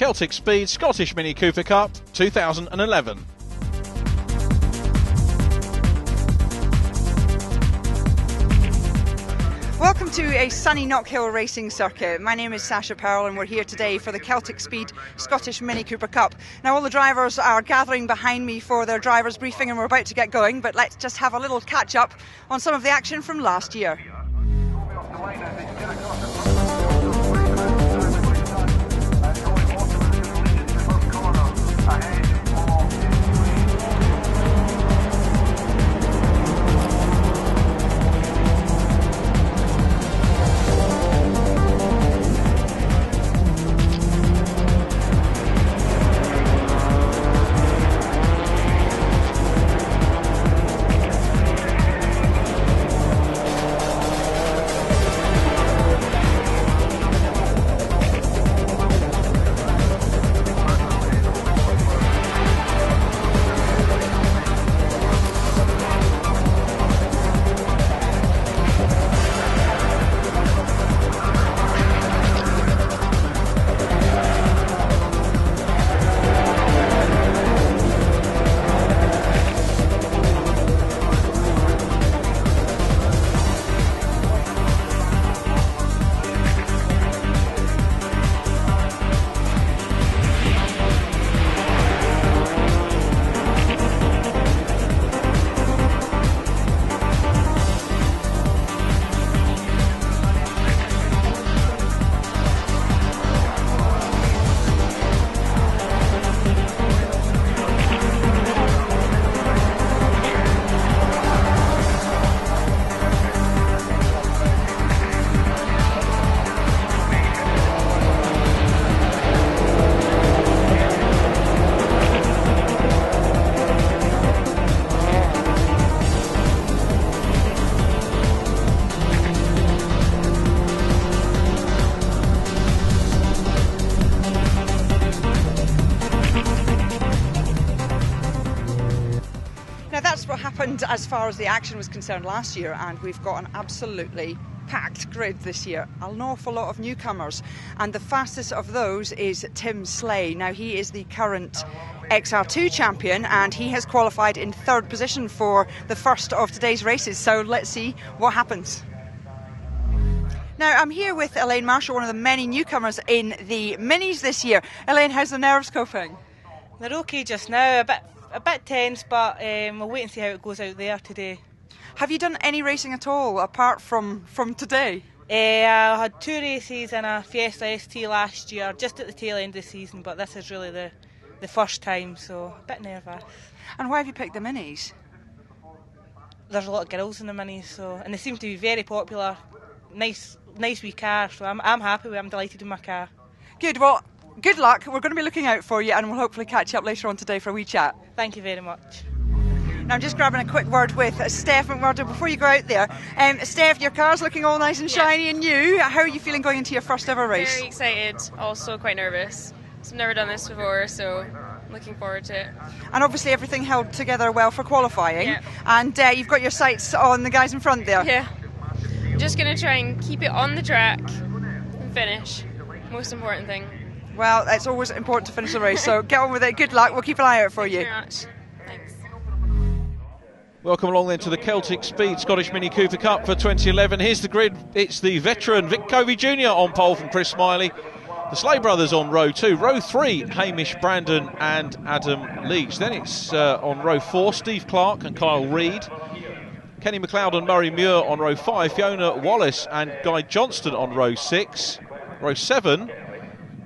Celtic Speed Scottish Mini Cooper Cup 2011. Welcome to a sunny Knockhill racing circuit. My name is Sasha Pearl and we're here today for the Celtic Speed Scottish Mini Cooper Cup. Now all the drivers are gathering behind me for their drivers briefing and we're about to get going, but let's just have a little catch up on some of the action from last year. That's what happened as far as the action was concerned last year, and we've got an absolutely packed grid this year. An awful lot of newcomers, and the fastest of those is Tim Slay. Now he is the current XR2 champion and he has qualified in third position for the first of today's races, so let's see what happens. Now I'm here with Elaine Marshall, one of the many newcomers in the minis this year. Elaine, how's the nerves coping? They're okay just now, a bit tense, but we'll wait and see how it goes out there today. Have you done any racing at all apart from today? I had 2 races in a Fiesta ST last year, just at the tail end of the season, but this is really the first time, so a bit nervous. And why have you picked the minis? There's a lot of girls in the minis, and they seem to be very popular. Nice wee car, so I'm happy with it. I'm delighted with my car. Good, well, good luck. We're going to be looking out for you and we'll hopefully catch you up later on today for a wee chat. Thank you very much. Now I'm just grabbing a quick word with Steph McMurdo before you go out there. Steph, your car's looking all nice and shiny and new. How are you feeling going into your first ever race? Very excited, also quite nervous. I've never done this before, so I'm looking forward to it. And obviously everything held together well for qualifying. Yeah. And you've got your sights on the guys in front there. Yeah. I'm just going to try and keep it on the track and finish. Most important thing. Well, it's always important to finish the race, so get on with it. Good luck. We'll keep an eye out for you. Thank you very much. Thanks. Welcome along then to the Celtic Speed Scottish Mini Cooper Cup for 2011. Here's the grid. It's the veteran Vic Covey Jr. on pole from Chris Smiley. The Slay brothers on row 2. Row 3, Hamish Brandon and Adam Leach. Then it's on row 4, Steve Clark and Kyle Reid. Kenny McLeod and Murray Muir on row 5. Fiona Wallace and Guy Johnston on row 6. Row 7,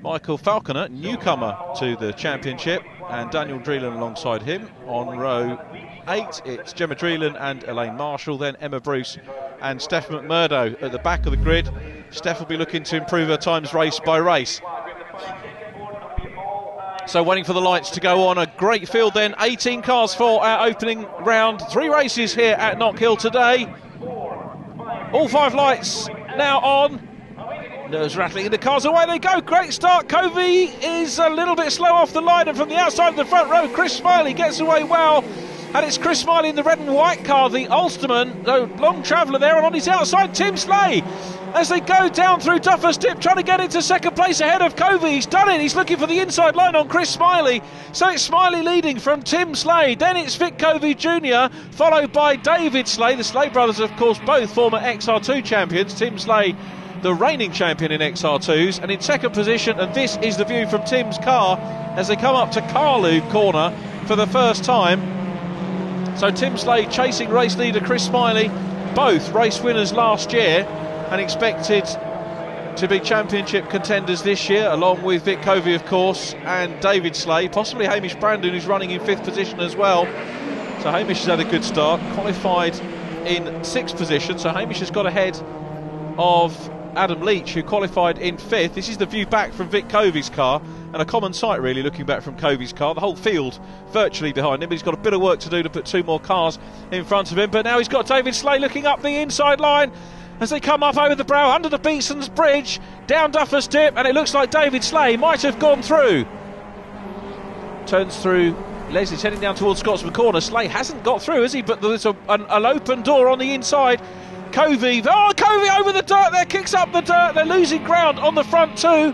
Michael Falconer, newcomer to the championship, and Daniel Dreelan alongside him. On row 8, it's Gemma Dreelan and Elaine Marshall, then Emma Bruce and Steph McMurdo at the back of the grid. Steph will be looking to improve her times race by race. So waiting for the lights to go on. A great field then, 18 cars for our opening round. 3 races here at Knockhill today. All 5 lights now on. Nerves rattling in the cars, away they go. Great start. Covey is a little bit slow off the line, and from the outside of the front row, Chris Smiley gets away well. And it's Chris Smiley in the red and white car, the Ulsterman, the long traveller there, and on his outside, Tim Slay. As they go down through Duffer's Dip, trying to get into second place ahead of Covey. He's done it. He's looking for the inside line on Chris Smiley. So it's Smiley leading from Tim Slay. Then it's Vic Covey Jr., followed by David Slay. The Slay brothers, of course, both former XR2 champions. Tim Slay, the reigning champion in XR2s, and in second position. And this is the view from Tim's car as they come up to Carlu corner for the first time. So Tim Slade chasing race leader Chris Smiley, both race winners last year and expected to be championship contenders this year, along with Vic Covey, of course, and David Slade, possibly Hamish Brandon, who's running in 5th position as well. So Hamish has had a good start, qualified in 6th position, so Hamish has got ahead of Adam Leach, who qualified in 5th. This is the view back from Vic Covey's car, and a common sight really looking back from Covey's car. The whole field virtually behind him, but he's got a bit of work to do to put 2 more cars in front of him. But now he's got David Slay looking up the inside line as they come up over the brow, under the Beeson's Bridge, down Duffer's Dip, and it looks like David Slay might have gone through. Turns through Leslie's heading down towards Scotsman Corner. Slay hasn't got through, has he? But there's an open door on the inside. Covey over the dirt there, kicks up the dirt. They're losing ground on the front 2.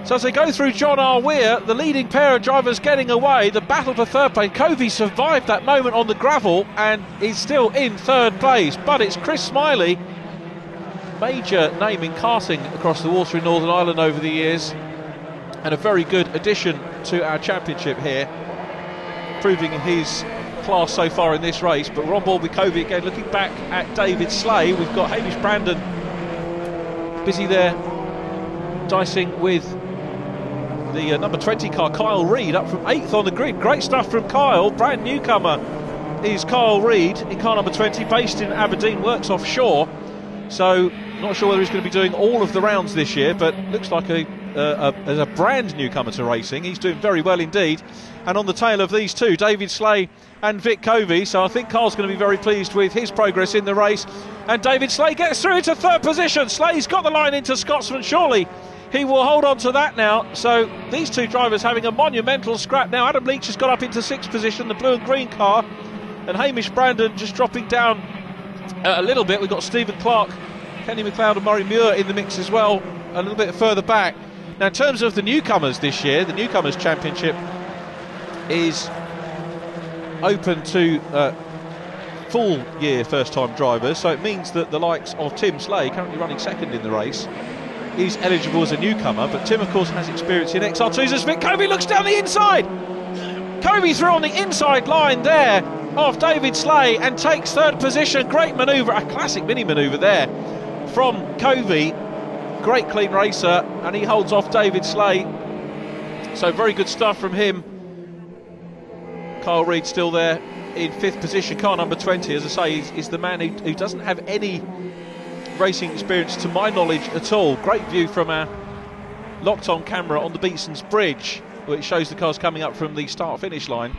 So as they go through John R. Weir, the leading pair of drivers getting away. The battle for third place. Covey survived that moment on the gravel and is still in 3rd place. But it's Chris Smiley, major name in karting across the water in Northern Ireland over the years, and a very good addition to our championship here, proving his class so far in this race. But we're on board with Covey again, looking back at David Slay. We've got Hamish Brandon busy there dicing with the number 20 car, Kyle Reid, up from 8th on the grid. Great stuff from Kyle. Brand newcomer is Kyle Reid in car number 20, based in Aberdeen, works offshore, so not sure whether he's going to be doing all of the rounds this year, but looks like as a brand newcomer to racing, he's doing very well indeed. And on the tail of these two, David Slay and Vic Covey, so I think Carl's going to be very pleased with his progress in the race. And David Slay gets through into 3rd position. Slay's got the line into Scotsman. Surely he will hold on to that now. So these two drivers having a monumental scrap now. Adam Leach has got up into 6th position, the blue and green car, and Hamish Brandon just dropping down a little bit. We've got Stephen Clark, Kenny McLeod and Murray Muir in the mix as well, a little bit further back. Now in terms of the newcomers this year, the Newcomers Championship is open to full year first time drivers, so it means that the likes of Tim Slay, currently running 2nd in the race, is eligible as a newcomer. But Tim of course has experience in XR2s as Vic Covey looks down the inside. Covey through on the inside line there of David Slay and takes 3rd position. Great manoeuvre, a classic mini manoeuvre there from Covey. Great clean racer, and he holds off David Slay, so very good stuff from him. Kyle Reid still there in 5th position, car number 20, as I say, is the man who doesn't have any racing experience to my knowledge at all. Great view from our locked on camera on the Beeson's Bridge, which shows the cars coming up from the start finish line.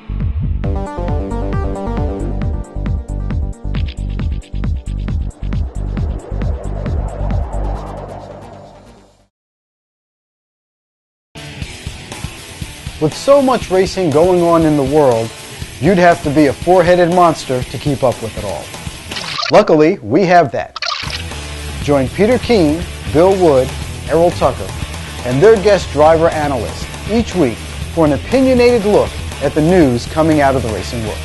With so much racing going on in the world, you'd have to be a 4-headed monster to keep up with it all. Luckily, we have that. Join Peter Keane, Bill Wood, Errol Tucker, and their guest driver analyst each week for an opinionated look at the news coming out of the racing world.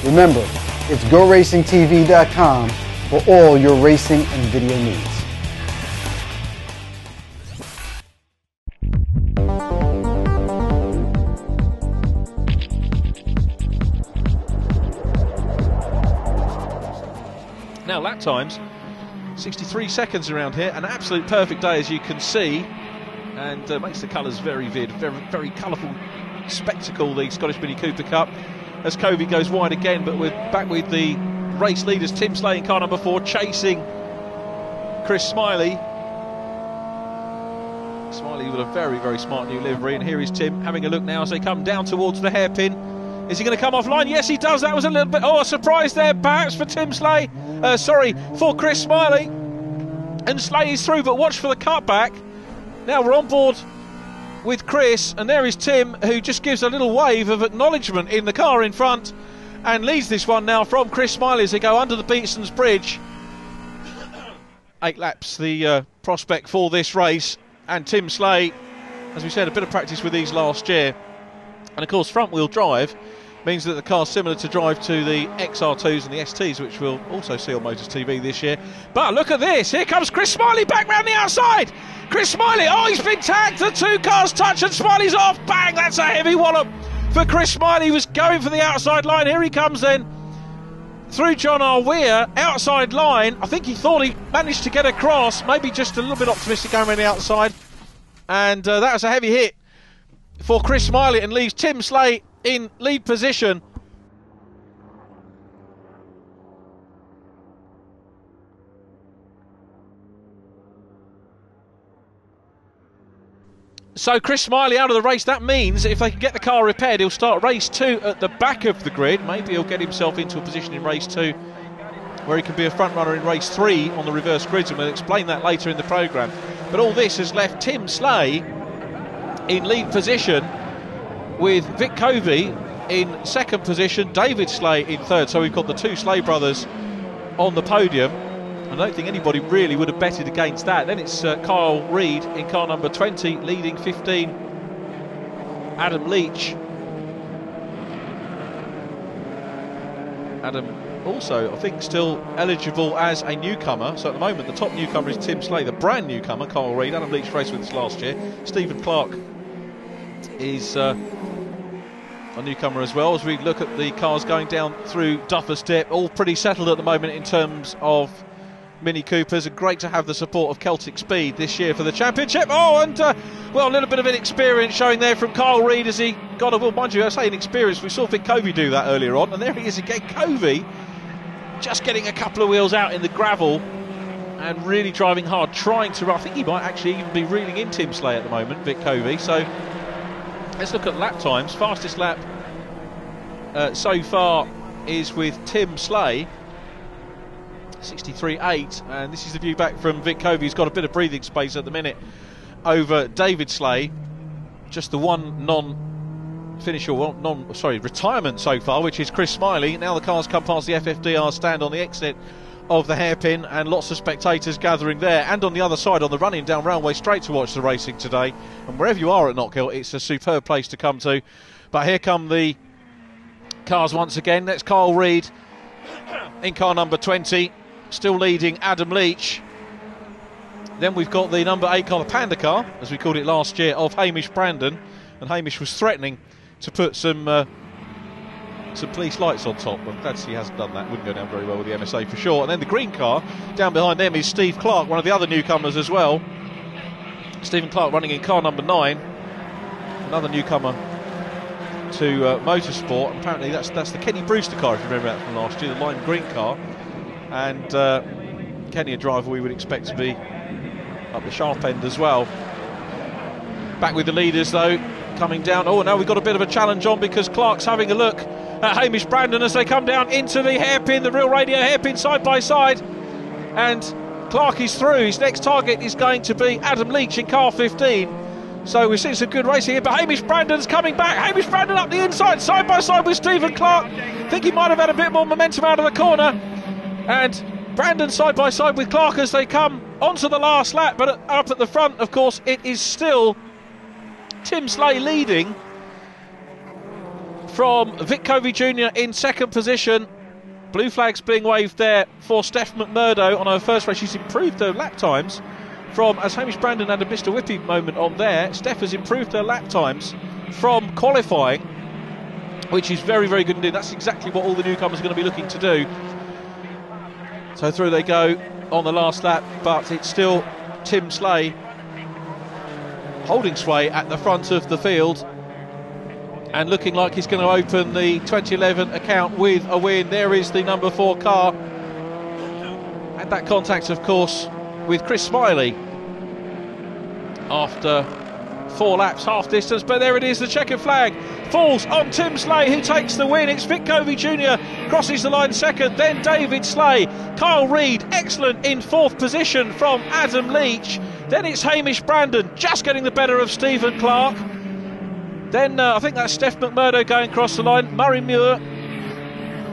Remember, it's GoRacingTV.com for all your racing and video needs. Now lap times, 63 seconds around here, an absolute perfect day as you can see, and makes the colours very vivid, very colourful spectacle, the Scottish Mini Cooper Cup, as Covey goes wide again. But we're back with the race leaders, Tim Slay in car number 4 chasing Chris Smiley. Smiley with a very smart new livery, and here is Tim having a look now as they come down towards the hairpin. Is he going to come offline? Yes, he does. That was a little bit, a surprise there perhaps for Tim Slay. For Chris Smiley. And Slay is through, but watch for the cutback. Now we're on board with Chris, and there is Tim, who just gives a little wave of acknowledgement in the car in front and leads this one now from Chris Smiley as they go under the Beatson's Bridge. 8 laps the prospect for this race, and Tim Slay, as we said, a bit of practice with these last year, and of course front wheel drive means that the car's similar to drive to the XR2s and the STs, which we'll also see on Motors TV this year. But look at this, here comes Chris Smiley back round the outside. Chris Smiley, oh, he's been tagged, the 2 cars touch and Smiley's off, bang, that's a heavy wallop for Chris Smiley. He was going for the outside line, here he comes then through John R. Weir, outside line. I think he thought he managed to get across, maybe just a little bit optimistic going around the outside, and that was a heavy hit for Chris Smiley and leaves Tim Slay in lead position. So Chris Smiley out of the race. That means if they can get the car repaired, he'll start race 2 at the back of the grid. Maybe he'll get himself into a position in race 2 where he can be a front runner in race 3 on the reverse grids, and we'll explain that later in the programme. But all this has left Tim Slay in lead position, with Vic Covey in second position, David Slay in third. So we've got the 2 Slay brothers on the podium. I don't think anybody really would have betted against that. Then it's Kyle Reid in car number 20, leading 15. Adam Leach. Adam also, I think, still eligible as a newcomer. So at the moment, the top newcomer is Tim Slay, the brand newcomer, Kyle Reid. Adam Leach raced with us last year. Stephen Clark is a newcomer as well. As we look at the cars going down through Duffer's Dip, all pretty settled at the moment in terms of Mini Coopers, and great to have the support of Celtic Speed this year for the championship. Oh, and well, a little bit of inexperience showing there from Kyle Reid as he got a, well, mind you, I say inexperience, we saw Vic Covey do that earlier on, and there he is again. Covey just getting a couple of wheels out in the gravel and really driving hard, trying to, I think he might actually even be reeling in Tim Slay at the moment, Vic Covey. So let's look at lap times. Fastest lap so far is with Tim Slay, 63.8, and this is the view back from Vic Covey. He's got a bit of breathing space at the minute over David Slay. Just the one non-finish, or retirement so far, which is Chris Smiley. Now the cars come past the FFDR stand on the exit of the hairpin, and lots of spectators gathering there, and on the other side on the run-in down Railway Straight to watch the racing today. And wherever you are at Knockhill, it's a superb place to come to. But here come the cars once again. That's Kyle Reid in car number 20, still leading Adam Leach. Then we've got the number 8 car, the Panda car, as we called it last year, of Hamish Brandon, and Hamish was threatening to put some police lights on top. I'm glad he hasn't done that. Wouldn't go down very well with the MSA for sure. And then the green car down behind them is Steve Clark, one of the other newcomers as well. Stephen Clark running in car number 9, another newcomer to Motorsport. Apparently that's the Kenny Brewster car, if you remember that from last year, the lime green car. And Kenny, a driver we would expect to be up the sharp end as well. Back with the leaders though, coming down. Oh, now we've got a bit of a challenge on, because Clark's having a look at Hamish Brandon as they come down into the hairpin, the Real Radio hairpin, side by side. And Clark is through. His next target is going to be Adam Leach in car 15. So we've seen some good racing here, but Hamish Brandon's coming back. Hamish Brandon up the inside, side by side with Stephen Clark. I think he might have had a bit more momentum out of the corner. And Brandon side by side with Clark as they come onto the last lap. But up at the front, of course, it is still Tim Slay leading from Vic Covey Jr. in second position. Blue flags being waved there for Steph McMurdo on her first race. She's improved her lap times from, as Hamish Brandon had a Mr. Whippy moment on there, Steph has improved her lap times from qualifying, which is very, very good indeed. That's exactly what all the newcomers are going to be looking to do. So through they go on the last lap, but it's still Tim Slay holding sway at the front of the field and looking like he's going to open the 2011 account with a win. There is the number 4 car, and that contact, of course, with Chris Smiley after 4 laps, half distance. But there it is, the checkered flag falls on Tim Slay, who takes the win. It's Vic Covey Jr. crosses the line second, then David Slay. Kyle Reid excellent in 4th position from Adam Leach. Then it's Hamish Brandon just getting the better of Stephen Clark. Then I think that's Steph McMurdo going across the line. Murray Muir,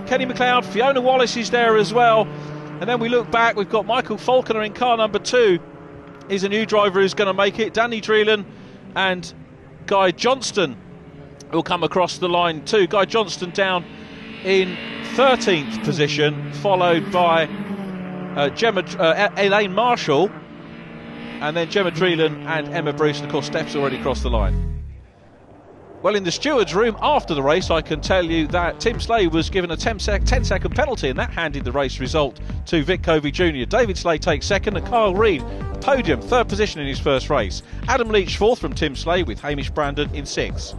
Kenny McLeod, Fiona Wallace is there as well. And then we look back, we've got Michael Falconer in car number 2. He's a new driver who's going to make it. Danny Dreelan and Guy Johnston will come across the line too. Guy Johnston down in 13th position, followed by Elaine Marshall, and then Gemma Dreelan and Emma Bruce, and of course Steph's already crossed the line. Well, in the steward's room after the race, I can tell you that Tim Slay was given a 10-second penalty, and that handed the race result to Vic Covey Jr. David Slay takes second, and Kyle Reid, podium, 3rd position in his first race. Adam Leach 4th from Tim Slay, with Hamish Brandon in 6th.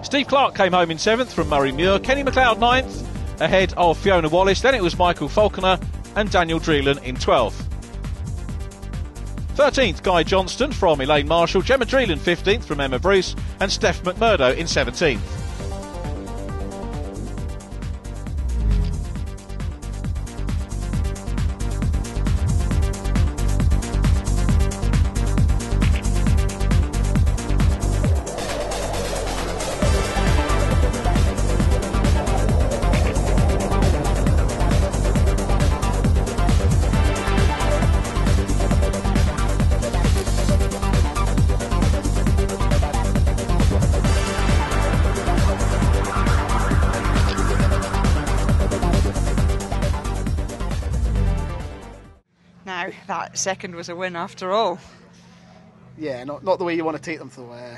Steve Clark came home in 7th from Murray Muir. Kenny McLeod 9th, ahead of Fiona Wallace. Then it was Michael Falconer and Daniel Dreelan in 12th. 13th, Guy Johnston from Elaine Marshall. Gemma Dreelan 15th from Emma Bruce, and Steph McMurdo in 17th. Now, that second was a win after all. Yeah, not the way you want to take them though.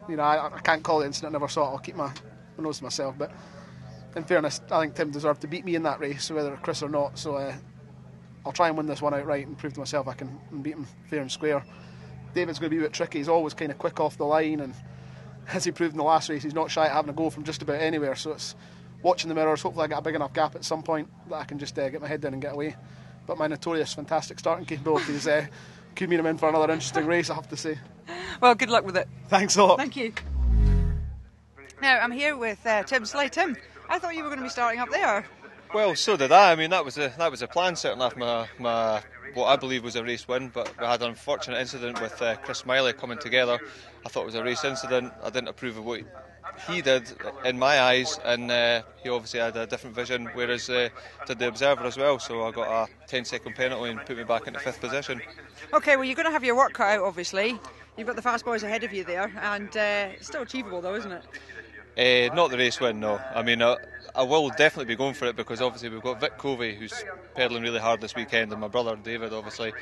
You know, I can't call the incident, never saw it. I'll keep my nose to myself. But in fairness, I think Tim deserved to beat me in that race, whether Chris or not. So I'll try and win this one outright and prove to myself I can beat him fair and square. David's going to be a bit tricky. He's always kind of quick off the line, and as he proved in the last race, he's not shy at having a go from just about anywhere. So it's watching the mirrors. Hopefully I get a big enough gap at some point that I can just get my head down and get away. But my notorious fantastic starting capabilities could mean I'm in for another interesting race, I have to say. Well, good luck with it. Thanks a lot. Thank you. Now, I'm here with Tim Slay. Tim, I thought you were going to be starting up there. Well, so did I. I mean, that was a plan, certainly after my what I believe was a race win, but we had an unfortunate incident with Chris Smiley coming together. I thought it was a race incident. I didn't approve of what he did in my eyes, and he obviously had a different vision, whereas did the observer as well. So I got a 10-second penalty and put me back into 5th position. OK, well, you're going to have your work cut out, obviously. You've got the fast boys ahead of you there, and it's still achievable though, isn't it? Not the race win, no. I mean, I will definitely be going for it, because obviously we've got Vic Covey, who's pedalling really hard this weekend, and my brother David, obviously.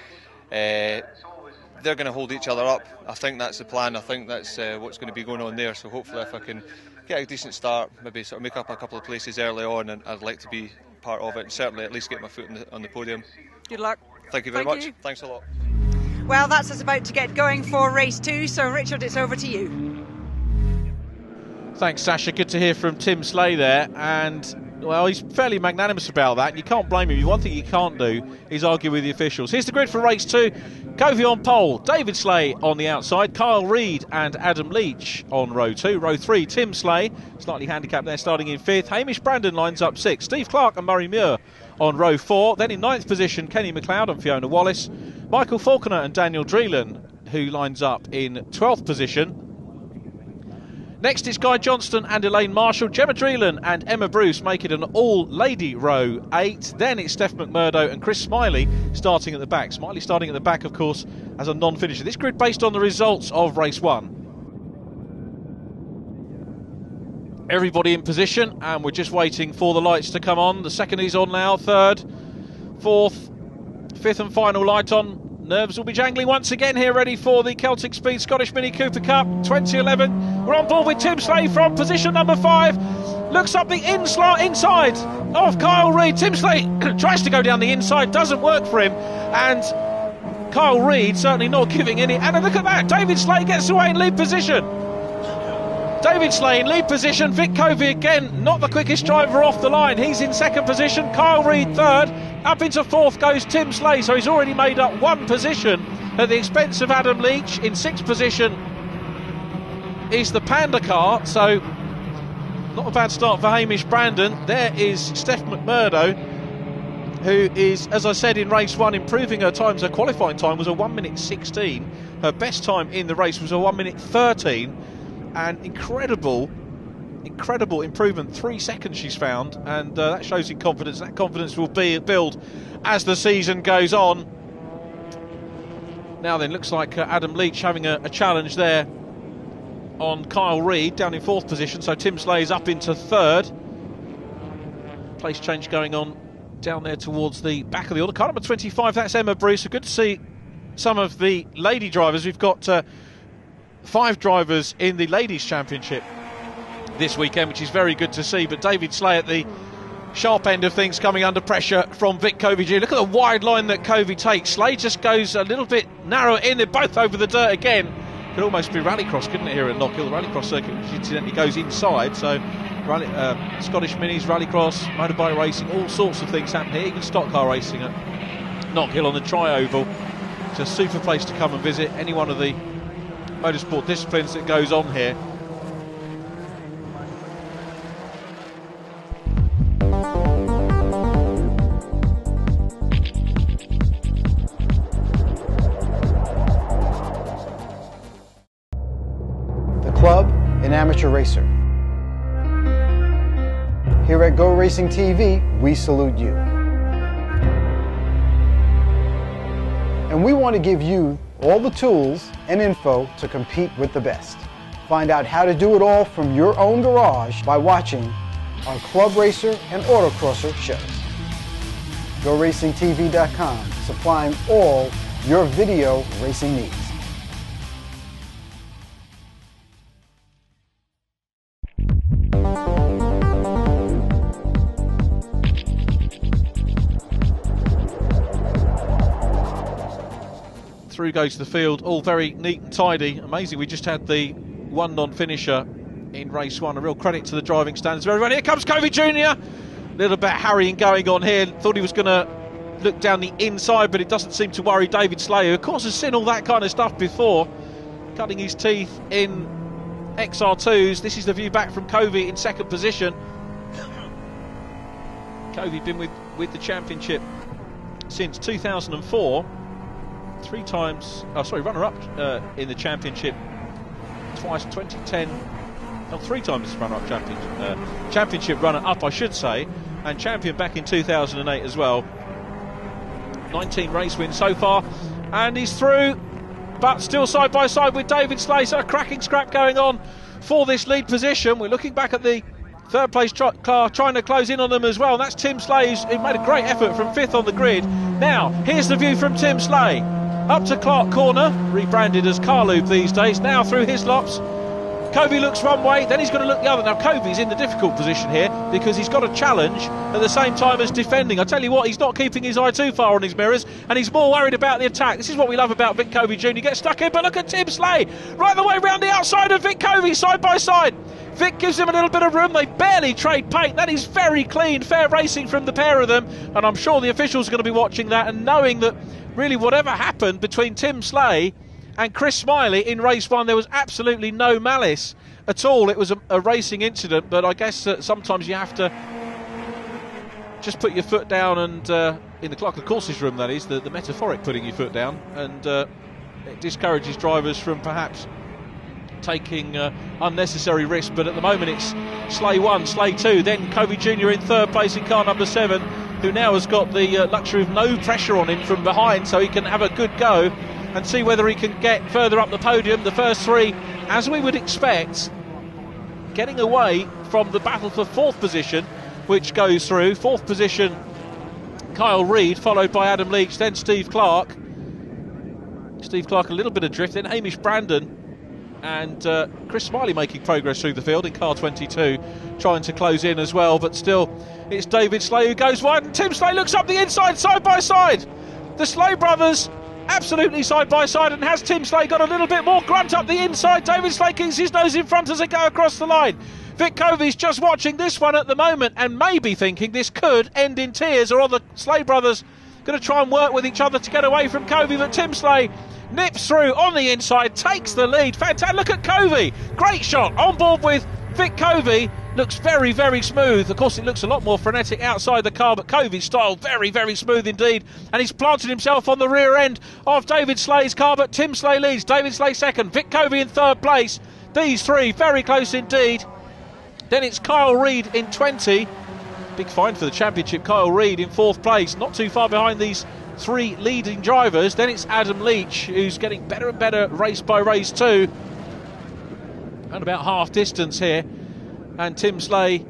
They're going to hold each other up. I think that's the plan. I think that's what's going to be going on there. So hopefully if I can get a decent start, maybe sort of make up a couple of places early on, and I'd like to be part of it, and certainly at least get my foot on the podium. Good luck. Thank you very much. Thanks a lot. Well, that's us about to get going for race 2. So Richard, it's over to you. Thanks, Sasha. Good to hear from Tim Slay there. And, well, he's fairly magnanimous about that. You can't blame him. One thing you can't do is argue with the officials. Here's the grid for race 2. Covey on pole, David Slay on the outside, Kyle Reid and Adam Leach on row 2. Row 3, Tim Slay, slightly handicapped there, starting in 5th. Hamish Brandon lines up 6th. Steve Clark and Murray Muir on row 4. Then in 9th position, Kenny McLeod and Fiona Wallace. Michael Falconer and Daniel Dreelan, who lines up in 12th position. Next is Guy Johnston and Elaine Marshall. Gemma Dreelan and Emma Bruce make it an all-lady row 8. Then it's Steph McMurdo and Chris Smiley starting at the back. Smiley starting at the back, of course, as a non-finisher. This grid based on the results of race 1. Everybody in position, and we're just waiting for the lights to come on. The second is on now, 3rd, 4th, 5th and final light on. Nerves will be jangling once again here, ready for the Celtic Speed Scottish Mini Cooper Cup 2011. We're on board with Tim Slay from position number 5. Looks up the inside of Kyle Reid. Tim Slay tries to go down the inside, doesn't work for him. And Kyle Reid certainly not giving any. And look at that, David Slay gets away in lead position. David Slay in lead position. Vic Covey again, not the quickest driver off the line. He's in 2nd position. Kyle Reid 3rd. Up into 4th goes Tim Slay, so he's already made up 1 position at the expense of Adam Leach. In 6th position is the Panda car, so not a bad start for Hamish Brandon. There is Steph McMurdo who is, as I said, in race 1, improving her times. Her qualifying time was a 1:16. Her best time in the race was a 1:13, and incredible improvement. 3 seconds she's found, and that shows in confidence. That confidence will build as the season goes on. Now then, looks like Adam Leach having a challenge there on Kyle Reid, down in 4th position. So Tim Slay's up into 3rd. Place change going on down there towards the back of the order. Car number 25, that's Emma Bruce. So good to see some of the lady drivers. We've got 5 drivers in the Ladies' Championship this weekend, which is very good to see. But David Slay at the sharp end of things, coming under pressure from Vic Covey Jr. Look at the wide line that Covey takes. Slay just goes a little bit narrower in. They're both over the dirt again. Could almost be rallycross, couldn't it, here at Knockhill? The rallycross circuit, which incidentally goes inside. So Scottish Minis, rallycross, motorbike racing, all sorts of things happen here. Even stock car racing at Knockhill on the Tri-Oval. It's a super place to come and visit any one of the motorsport disciplines that goes on here. Club and amateur racer. Here at GoRacingTV, we salute you. And we want to give you all the tools and info to compete with the best. Find out how to do it all from your own garage by watching our Club Racer and Autocrosser shows. GoRacingTV.com, supplying all your video racing needs. Through goes the field, all very neat and tidy. Amazing, we just had the one non-finisher in race 1. A real credit to the driving standards of everyone. Here comes Covey Jr. A little bit of harrying going on here. Thought he was going to look down the inside, but it doesn't seem to worry David Slay, who of course has seen all that kind of stuff before, cutting his teeth in XR2s. This is the view back from Covey in 2nd position. Covey been with the championship since 2004. 3 times, runner-up in the championship twice, 2010, 3 times runner-up championship runner-up, I should say, and champion back in 2008 as well. 19 race wins so far, and he's through, but still side by side with David Slay. So a cracking scrap going on for this lead position. We're looking back at the 3rd place car trying to close in on them as well. And that's Tim Slay, who's made a great effort from 5th on the grid. Now here's the view from Tim Slay. Up to Clark Corner, rebranded as Carlube these days, now through Hislops. Covey looks one way, then he's going to look the other. Now Covey's in the difficult position here because he's got a challenge at the same time as defending. I tell you what, he's not keeping his eye too far on his mirrors, and he's more worried about the attack. This is what we love about Vic Covey Jr. Gets stuck in, but look at Tim Slay, right the way round the outside of Vic Covey, side by side. Vic gives him a little bit of room. They barely trade paint. That is very clean, fair racing from the pair of them, and I'm sure the officials are going to be watching that and knowing that really whatever happened between Tim Slay and Chris Smiley in race 1, there was absolutely no malice at all. It was a racing incident, but I guess sometimes you have to just put your foot down, and in the clerk of the courses room, that is, the metaphoric putting your foot down, and it discourages drivers from perhaps taking unnecessary risks. But at the moment it's Slay 1, Slay 2, then Covey Jr. in 3rd place in car number 7, who now has got the luxury of no pressure on him from behind, so he can have a good go and see whether he can get further up the podium. The first 3, as we would expect, getting away from the battle for 4th position, which goes through. 4th position Kyle Reid, followed by Adam Leach, then Steve Clark. Steve Clark a little bit adrift, then Hamish Brandon, and Chris Smiley making progress through the field in car 22, trying to close in as well, but still it's David Slay who goes wide, and Tim Slay looks up the inside, side by side. The Slay brothers absolutely side by side, and has Tim Slay got a little bit more grunt up the inside. David Slay keeps his nose in front as they go across the line. Vic Covey's just watching this one at the moment and maybe thinking this could end in tears, or are the Slay brothers going to try and work with each other to get away from Covey? But Tim Slay nips through on the inside, takes the lead. Fantastic. Look at Covey. Great shot on board with Vic Covey. looks very, very smooth. Of course, it looks a lot more frenetic outside the car, but Covey's style very, very smooth indeed. And he's planted himself on the rear end of David Slay's car, but Tim Slay leads. David Slay second, Vic Covey in third place. These three very close indeed. Then it's Kyle Reid in 20. Big find for the championship. Kyle Reid in fourth place, not too far behind these three leading drivers. Then it's Adam Leach, who's getting better and better race by race too. And about half distance here. And Tim Slay,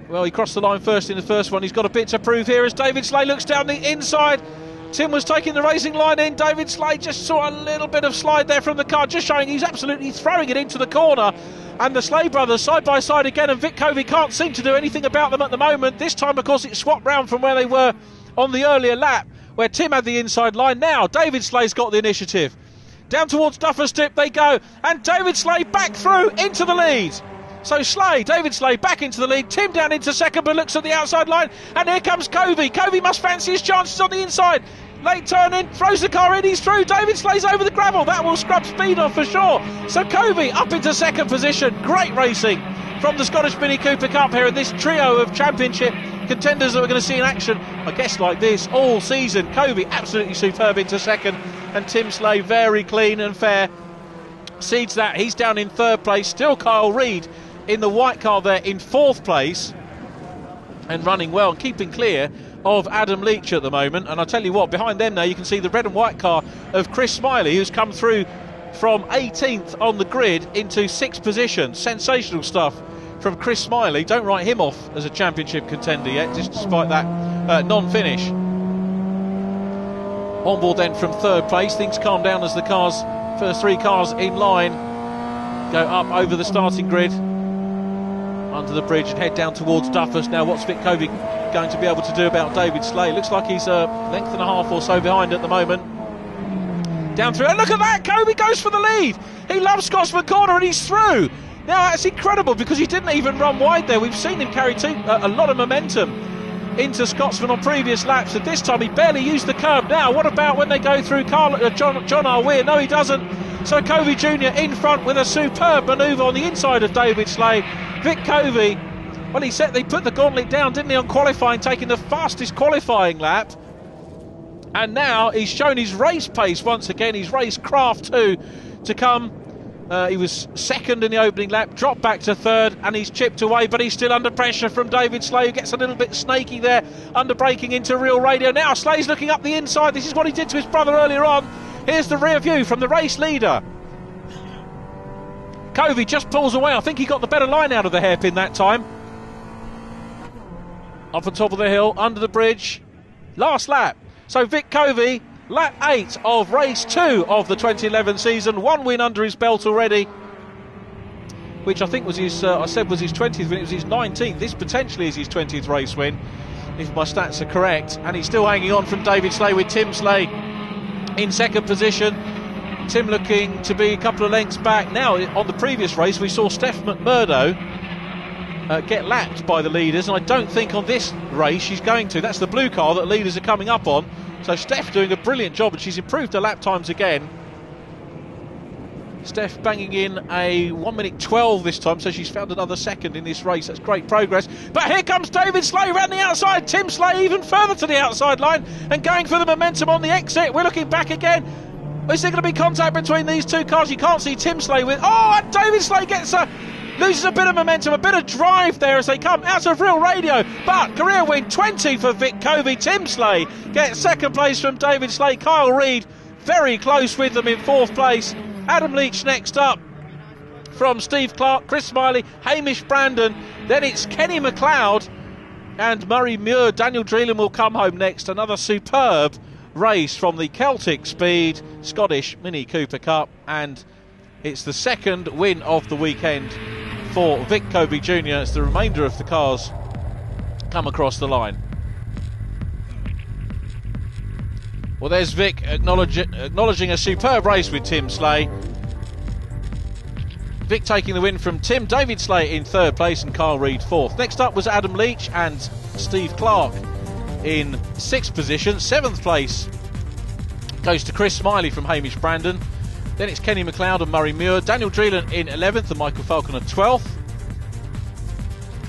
well, he crossed the line first in the first one. He's got a bit to prove here as David Slay looks down the inside. Tim was taking the racing line in. David Slay just saw a little bit of slide there from the car, just showing he's absolutely throwing it into the corner. And the Slay brothers side by side again, and Vic Covey can't seem to do anything about them at the moment. This time, of course, it's swapped round from where they were on the earlier lap, where Tim had the inside line. Now David Slay's got the initiative. Down towards Duffer's Dip they go, and David Slay back through into the lead. So David Slay back into the lead. Tim down into second, but looks at the outside line, and here comes Covey. Covey must fancy his chances on the inside. Late turn in, throws the car in, he's through. David Slay's over the gravel. That will scrub speed off for sure. So Covey up into second position. Great racing from the Scottish Mini Cooper Cup here in this trio of championship contenders that we're going to see in action, I guess, like this all season. Covey absolutely superb into second, and Tim Slay very clean and fair cedes that. He's down in third place. Still Kyle Reid in the white car there in fourth place, and running well, keeping clear of Adam Leach at the moment. And I'll tell you what, behind them now you can see the red and white car of Chris Smiley, who's come through from 18th on the grid into 6th position. Sensational stuff from Chris Smiley. Don't write him off as a championship contender yet, just despite that non-finish. On board then from third place. Things calm down as the first three cars in line go up over the starting grid, under the bridge, and head down towards Duffus. Now what's Vic Covey going to be able to do about David Slay? Looks like he's a length and a half or so behind at the moment. Down through, and look at that, Covey goes for the lead. He loves Scotsman Corner and he's through. Now that's incredible because he didn't even run wide there. We've seen him carry a lot of momentum into Scotsman on previous laps, and this time he barely used the curb. Now what about when they go through John R. Weir? No, he doesn't. So Covey Jr. in front with a superb manoeuvre on the inside of David Slay. Vic Covey, well, he said they put the gauntlet down, didn't he, on qualifying, taking the fastest qualifying lap. And now he's shown his race pace once again, his race craft too, to come. He was second in the opening lap, dropped back to third, and he's chipped away, but he's still under pressure from David Slay, who gets a little bit snaky there, under braking into real radio. Now Slay's looking up the inside. This is what he did to his brother earlier on. Here's the rear view from the race leader. Covey just pulls away. I think he got the better line out of the hairpin that time. Up on top of the hill, under the bridge. Last lap. So Vic Covey, lap 8 of race 2 of the 2011 season. One win under his belt already, which I think was his, I said was his 20th win. It was his 19th. This potentially is his 20th race win, if my stats are correct. And he's still hanging on from David Slay, with Tim Slay in second position. Tim looking to be a couple of lengths back. Now, on the previous race, we saw Steph McMurdo get lapped by the leaders, and I don't think on this race she's going to. That's the blue car that leaders are coming up on. So Steph doing a brilliant job, and she's improved her lap times again. Steph banging in a 1:12 this time, so she's found another second in this race. That's great progress. But here comes David Slay round the outside. Tim Slay even further to the outside line and going for the momentum on the exit. We're looking back again. Is there going to be contact between these two cars? You can't see Tim Slay with... Oh, and David Slay loses a bit of momentum, a bit of drive there as they come out of real radio. But career win 20 for Vic Covey. Tim Slay gets second place from David Slay. Kyle Reid very close with them in fourth place. Adam Leach next up from Steve Clark, Chris Smiley, Hamish Brandon. Then it's Kenny McLeod and Murray Muir. Daniel Dreelan will come home next. Another superb race from the Celtic Speed Scottish Mini Cooper Cup, and it's the second win of the weekend for Vic Covey Jr. as the remainder of the cars come across the line. Well, there's Vic acknowledging a superb race with Tim Slay. Vic taking the win from Tim. David Slay in third place and Kyle Reid fourth. Next up was Adam Leach and Steve Clark in sixth position. Seventh place goes to Chris Smiley from Hamish Brandon. Then it's Kenny McLeod and Murray Muir. Daniel Dreelan in 11th and Michael Falconer 12th.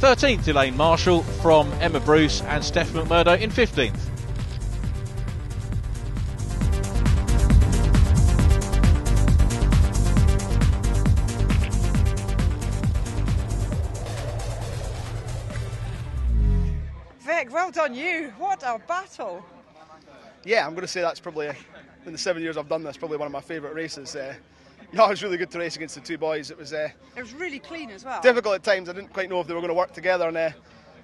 13th, Elaine Marshall from Emma Bruce and Steph McMurdo in 15th. Vic, well done you. What a battle. Yeah, I'm going to say that's probably, in the 7 years I've done this, probably one of my favourite races. Yeah, it was really good to race against the two boys. It was really clean as well. Difficult at times. I didn't quite know if they were going to work together, and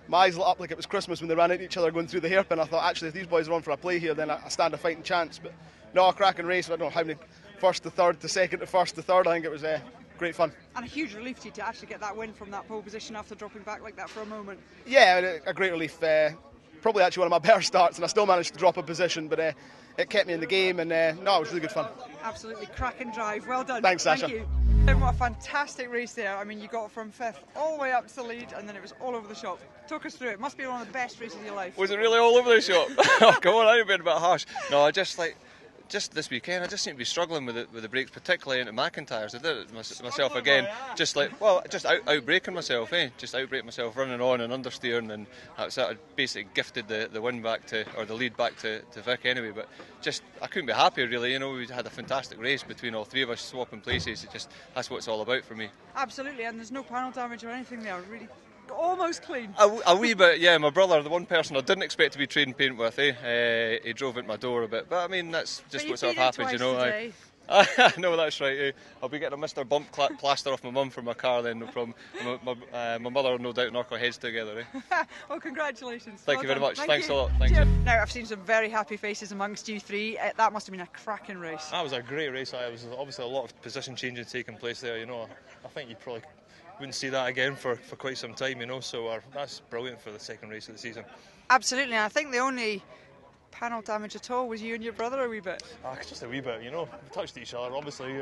my eyes lit up like it was Christmas when they ran into each other going through the hairpin. I thought, actually, if these boys are on for a play here, then I stand a fighting chance. But no, a cracking race. I don't know how many, first to third to second to first to third. I think it was great fun. And a huge relief to you to actually get that win from that pole position after dropping back like that for a moment. Yeah, a great relief. Probably actually one of my better starts, and I still managed to drop a position, but it kept me in the game, and no, it was really good fun. Absolutely cracking drive. Well done. Thanks, Sasha. Thank you. And what a fantastic race there. I mean, you got from 5th all the way up to the lead, and then it was all over the shop. Talk us through it. Must be one of the best races of your life. Was it really all over the shop? Oh, come on, I've been a bit harsh. No, I just this weekend, I just seem to be struggling with the brakes, particularly into McIntyres. I did it myself again, just outbraking myself, just outbrake myself, running on and understeering, and I sort of basically gifted the win back the lead back to Vic anyway. But just I couldn't be happier really. You know, we had a fantastic race between all three of us, swapping places. That's what it's all about for me. Absolutely, and there's no panel damage or anything there. Really. Almost clean. A wee bit, yeah. My brother, the one person I didn't expect to be trading paint with, he drove at my door a bit. But I mean, that's just what sort of happens, you know. No, that's right. I'll be getting a Mr. Bump plaster off my mum for my car then, no problem. My mother, no doubt, knock our heads together. Well, congratulations. Thank you very much. Thanks a lot. Now, I've seen some very happy faces amongst you three. That must have been a cracking race. That was a great race. There was obviously a lot of position changing taking place there. You know, I think you probably wouldn't see that again for quite some time, you know, so that's brilliant for the second race of the season. Absolutely, and I think the only panel damage at all was you and your brother a wee bit. Just a wee bit, you know. We touched each other, obviously.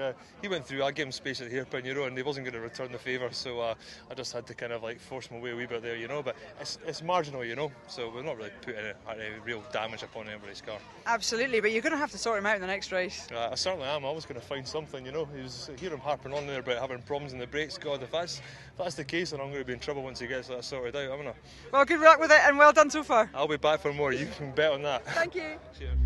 He went through, I gave him space at the hairpin, you know, and he wasn't going to return the favour, so I just had to kind of like force my way a wee bit there, you know, but it's marginal, you know, so we're not really putting any real damage upon anybody's car. Absolutely, but you're going to have to sort him out in the next race. I certainly am. I was going to find something, you know. Hear him harping on there about having problems in the brakes. God, if that's the case, then I'm going to be in trouble once he gets that sorted out, haven't I? Well, good luck with it, and well done so far. I'll be back for more. You can bet on that. Thank you. Cheers.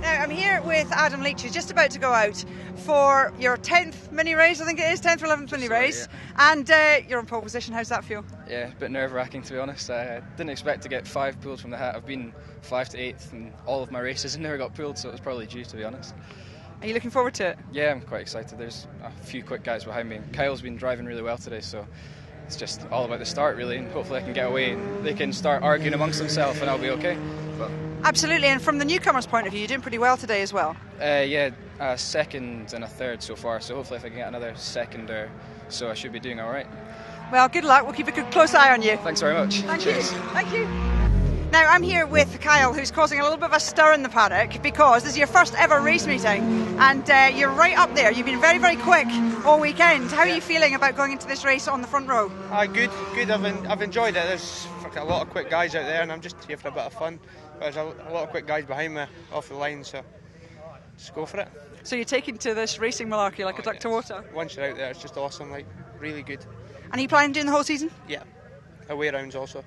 Now, I'm here with Adam Leach, who's just about to go out for your 10th mini race, I think it is, 10th or 11th mini race. Yeah. And you're in pole position. How's that feel? Yeah, a bit nerve-wracking, to be honest. I didn't expect to get 5 pulled from the hat. I've been 5 to 8th in all of my races and never got pulled, so it was probably due, to be honest. Are you looking forward to it? Yeah, I'm quite excited. There's a few quick guys behind me. Kyle's been driving really well today, so it's just all about the start, really, and hopefully I can get away and they can start arguing amongst themselves and I'll be okay. But absolutely, and from the newcomers' point of view, you're doing pretty well today as well. Yeah, a second and a third so far, so hopefully if I can get another second or so, I should be doing all right. Well, good luck. We'll keep a good close eye on you. Thanks very much. Thank you. Thank you. Now, I'm here with Kyle, who's causing a little bit of a stir in the paddock because this is your first ever race meeting and you're right up there. You've been very, very quick all weekend. How are you feeling about going into this race on the front row? Good. I've enjoyed it. There's a lot of quick guys out there and I'm just here for a bit of fun. There's a lot of quick guys behind me off the line, so just go for it. So you're taking to this racing malarkey like a duck to water? Once you're out there, it's just awesome, like really good. And are you planning on doing the whole season? Yeah, away rounds also.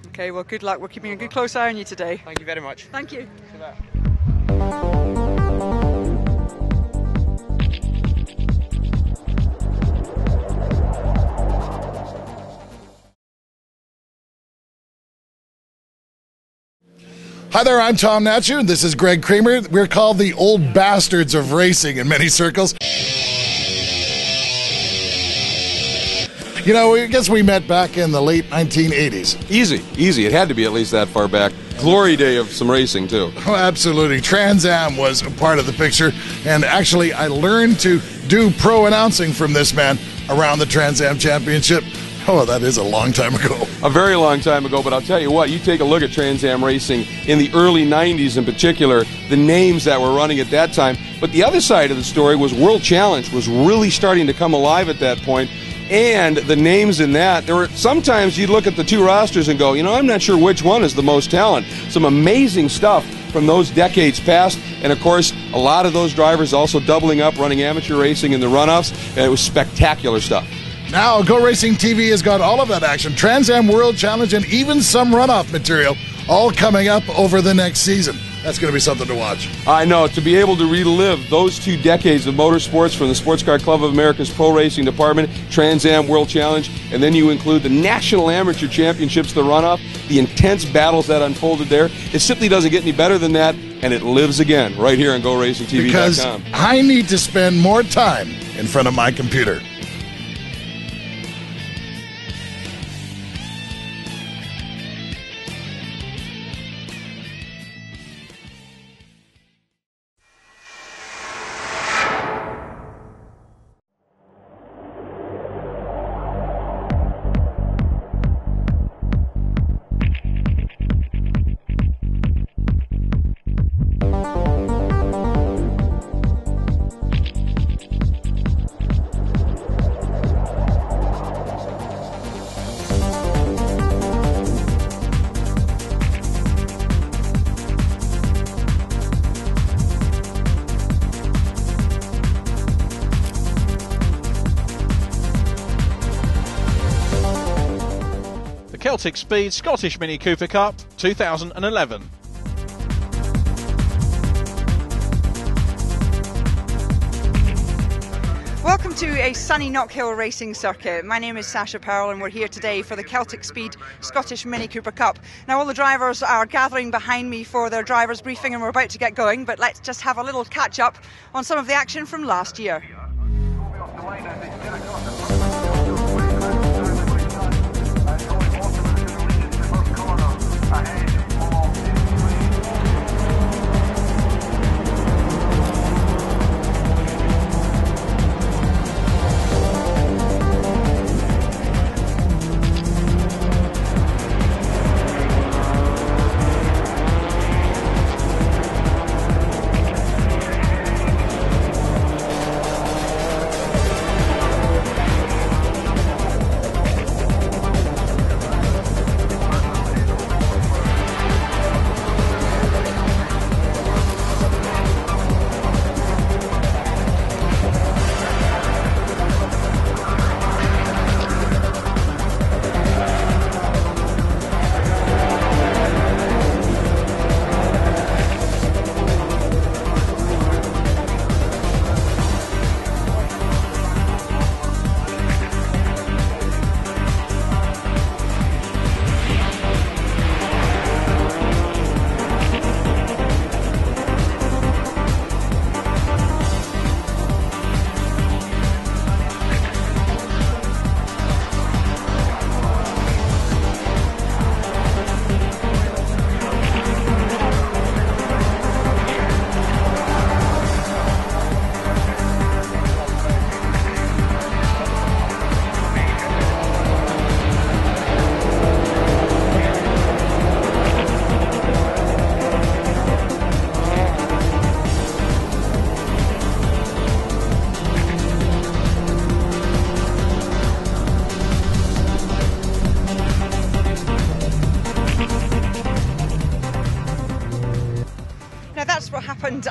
Okay, well, good luck. We're keeping a good close eye on you today. Thank you very much. Thank you. Hi there, I'm Tom Natcher, and this is Greg Kramer. We're called the old bastards of racing in many circles. You know, I guess we met back in the late 1980s. Easy. It had to be at least that far back. Glory day of some racing, too. Oh, absolutely. Trans Am was a part of the picture, and actually I learned to do pro announcing from this man around the Trans Am Championship. Oh, that is a long time ago. A very long time ago, but I'll tell you what, you take a look at Trans Am racing in the early 90s in particular, the names that were running at that time. But the other side of the story was World Challenge was really starting to come alive at that point. And the names in that, there were sometimes you'd look at the two rosters and go, you know, I'm not sure which one is the most talent. Some amazing stuff from those decades past. And of course, a lot of those drivers also doubling up, running amateur racing in the runoffs. And it was spectacular stuff. Now, GoRacingTV has got all of that action, Trans Am World Challenge, and even some runoff material, all coming up over the next season. That's going to be something to watch. I know. To be able to relive those 2 decades of motorsports from the Sports Car Club of America's Pro Racing Department, Trans Am World Challenge, and then you include the National Amateur Championships, the runoff, the intense battles that unfolded there, it simply doesn't get any better than that, and it lives again right here on GoRacingTV.com. Because I need to spend more time in front of my computer. Celtic Speed Scottish Mini Cooper Cup 2011. Welcome to a sunny Knockhill racing circuit. My name is Sasha Pearl and we're here today for the Celtic Speed Scottish Mini Cooper Cup. Now all the drivers are gathering behind me for their drivers briefing and we're about to get going, but let's just have a little catch up on some of the action from last year.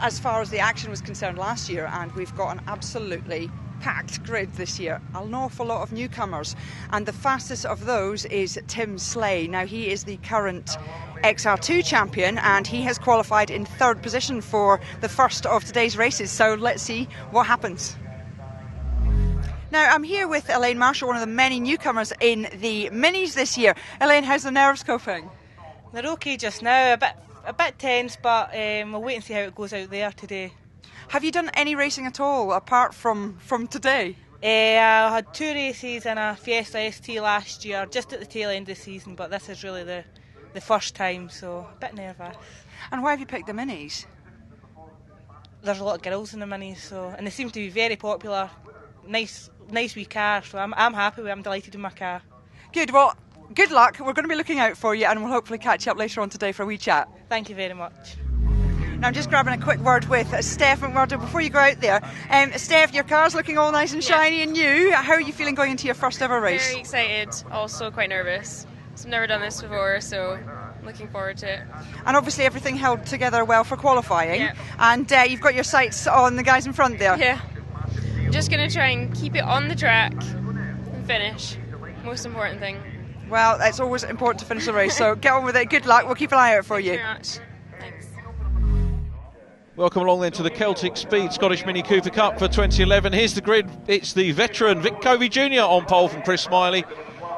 As far as the action was concerned last year, and we've got an absolutely packed grid this year. An awful lot of newcomers, and the fastest of those is Tim Slay. Now he is the current XR2 champion and he has qualified in 3rd position for the first of today's races, so let's see what happens. Now I'm here with Elaine Marshall, one of the many newcomers in the minis this year. Elaine, how's the nerves coping? They're okay just now, a bit tense, but we'll wait and see how it goes out there today. Have you done any racing at all apart from today? I had 2 races in a Fiesta ST last year, just at the tail end of the season, but this is really the first time, so a bit nervous. And why have you picked the minis? There's a lot of girls in the minis, and they seem to be very popular. Nice wee car, so I'm happy with it. I'm delighted with my car. Good, well, good luck. We're going to be looking out for you and we'll hopefully catch you up later on today for a wee chat. Thank you very much. Now I'm just grabbing a quick word with Steph McMurdo before you go out there. Steph, your car's looking all nice and shiny and new. How are you feeling going into your first ever race? Very excited, also quite nervous. I've never done this before, so I'm looking forward to it. And obviously everything held together well for qualifying. And you've got your sights on the guys in front there. Yeah. I'm just going to try and keep it on the track and finish. Most important thing. Well, it's always important to finish the race, so get on with it. Good luck. We'll keep an eye out for you. Thanks very much. Thanks. Welcome along then to the Celtic Speed Scottish Mini Cooper Cup for 2011. Here's the grid. It's the veteran Vic Covey Jr. on pole from Chris Smiley.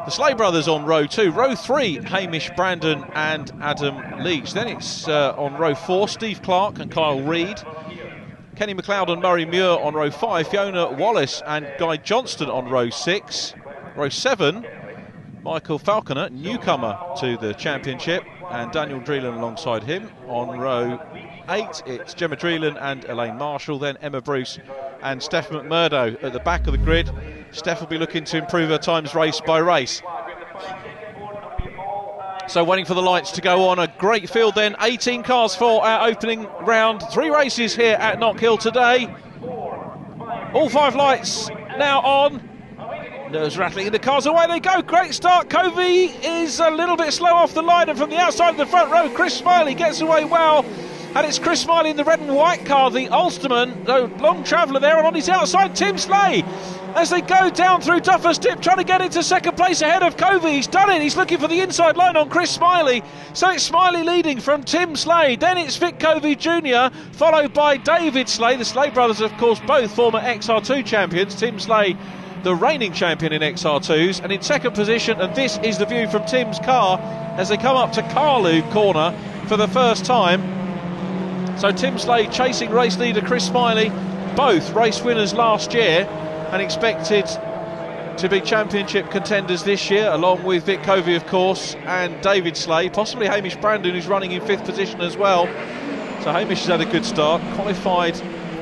The Slay brothers on row 2. Row 3, Hamish Brandon and Adam Leach. Then it's on row 4, Steve Clark and Kyle Reid. Kenny McLeod and Murray Muir on row 5. Fiona Wallace and Guy Johnston on row 6. Row 7, Michael Falconer, newcomer to the championship, and Daniel Dreelan alongside him. On row 8, it's Gemma Dreelan and Elaine Marshall. Then Emma Bruce and Steph McMurdo at the back of the grid. Steph will be looking to improve her times race by race. So waiting for the lights to go on. A great field then. 18 cars for our opening round. 3 races here at Knockhill today. All 5 lights now on. Nerves rattling in the cars. Away they go. Great start. Covey is a little bit slow off the line, and from the outside of the front row, Chris Smiley gets away well. And it's Chris Smiley in the red and white car, the Ulsterman, the long traveller there, and on his outside, Tim Slay. As they go down through Duffer's Dip, trying to get into second place ahead of Covey. He's done it. He's looking for the inside line on Chris Smiley. So it's Smiley leading from Tim Slay. Then it's Vic Covey Jr., followed by David Slay. The Slay brothers, of course, both former XR2 champions. Tim Slay, the reigning champion in XR2s, and in second position, and this is the view from Tim's car as they come up to Carlu corner for the first time. So Tim Slade chasing race leader Chris Smiley, both race winners last year and expected to be championship contenders this year, along with Vic Covey, of course, and David Slade, possibly Hamish Brandon, who's running in 5th position as well. So Hamish has had a good start, qualified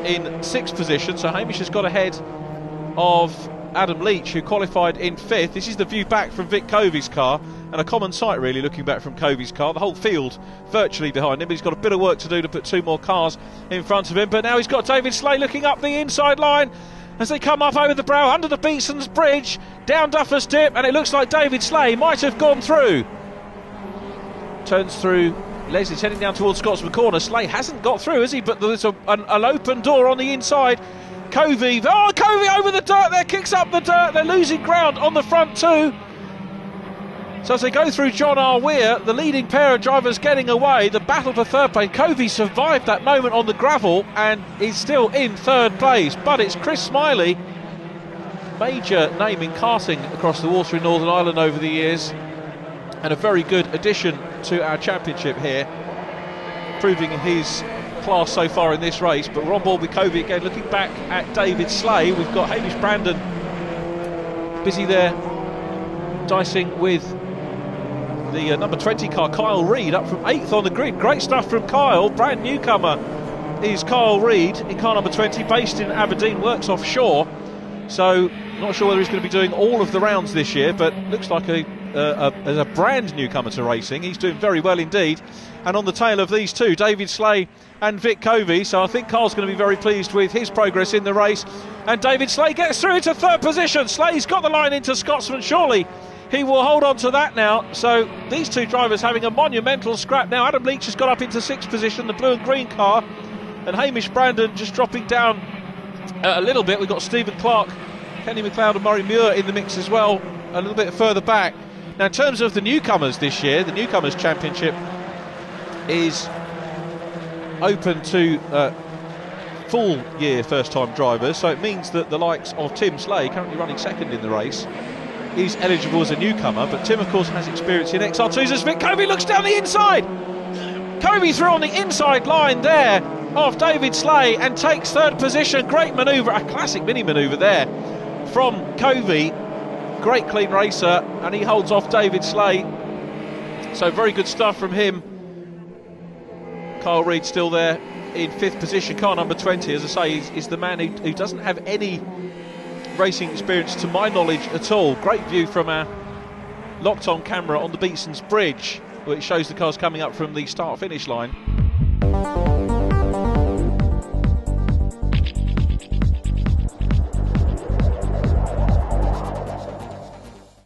in 6th position, so Hamish has got ahead of Adam Leach, who qualified in 5th. This is the view back from Vic Covey's car, and a common sight really looking back from Covey's car. The whole field virtually behind him, but he's got a bit of work to do to put 2 more cars in front of him. But now he's got David Slay looking up the inside line as they come up over the brow, under the Beatson's Bridge, down Duffer's Dip, and it looks like David Slay might have gone through. Turns through Leslie's heading down towards Scotsman Corner. Slay hasn't got through, has he? But there's an open door on the inside. Covey over the dirt there, kicks up the dirt. They're losing ground on the front 2. So as they go through John R. Weir, the leading pair of drivers getting away. The battle for 3rd place. Covey survived that moment on the gravel and is still in 3rd place. But it's Chris Smiley, major name in karting across the water in Northern Ireland over the years, and a very good addition to our championship here, proving his class so far in this race. But we're on board with Covey again, looking back at David Slay. We've got Hamish Brandon busy there dicing with the number 20 car, Kyle Reid, up from 8th on the grid. Great stuff from Kyle. Brand newcomer is Kyle Reid in car number 20, based in Aberdeen, works offshore, so not sure whether he's going to be doing all of the rounds this year, but looks like as a brand newcomer to racing, he's doing very well indeed. And on the tail of these two, David Slay and Vic Covey, so I think Carl's going to be very pleased with his progress in the race. And David Slay gets through into 3rd position. Slay's got the line into Scotsman. Surely he will hold on to that now. So these two drivers having a monumental scrap now. Adam Leach has got up into 6th position, the blue and green car, and Hamish Brandon just dropping down a little bit. We've got Stephen Clark, Kenny McLeod and Murray Muir in the mix as well, a little bit further back. Now in terms of the newcomers this year, the Newcomers Championship is open to full year first time drivers, so it means that the likes of Tim Slay, currently running 2nd in the race, is eligible as a newcomer. But Tim of course has experience in XR2s as Vic Covey looks down the inside. Covey through on the inside line there of David Slay and takes 3rd position. Great manoeuvre, a classic mini manoeuvre there from Covey. Great clean racer, and he holds off David Slay, so very good stuff from him. Kyle Reid still there in 5th position, car number 20, as I say, is the man who doesn't have any racing experience to my knowledge at all. Great view from our locked on camera on the Beatson's Bridge, which shows the cars coming up from the start finish line.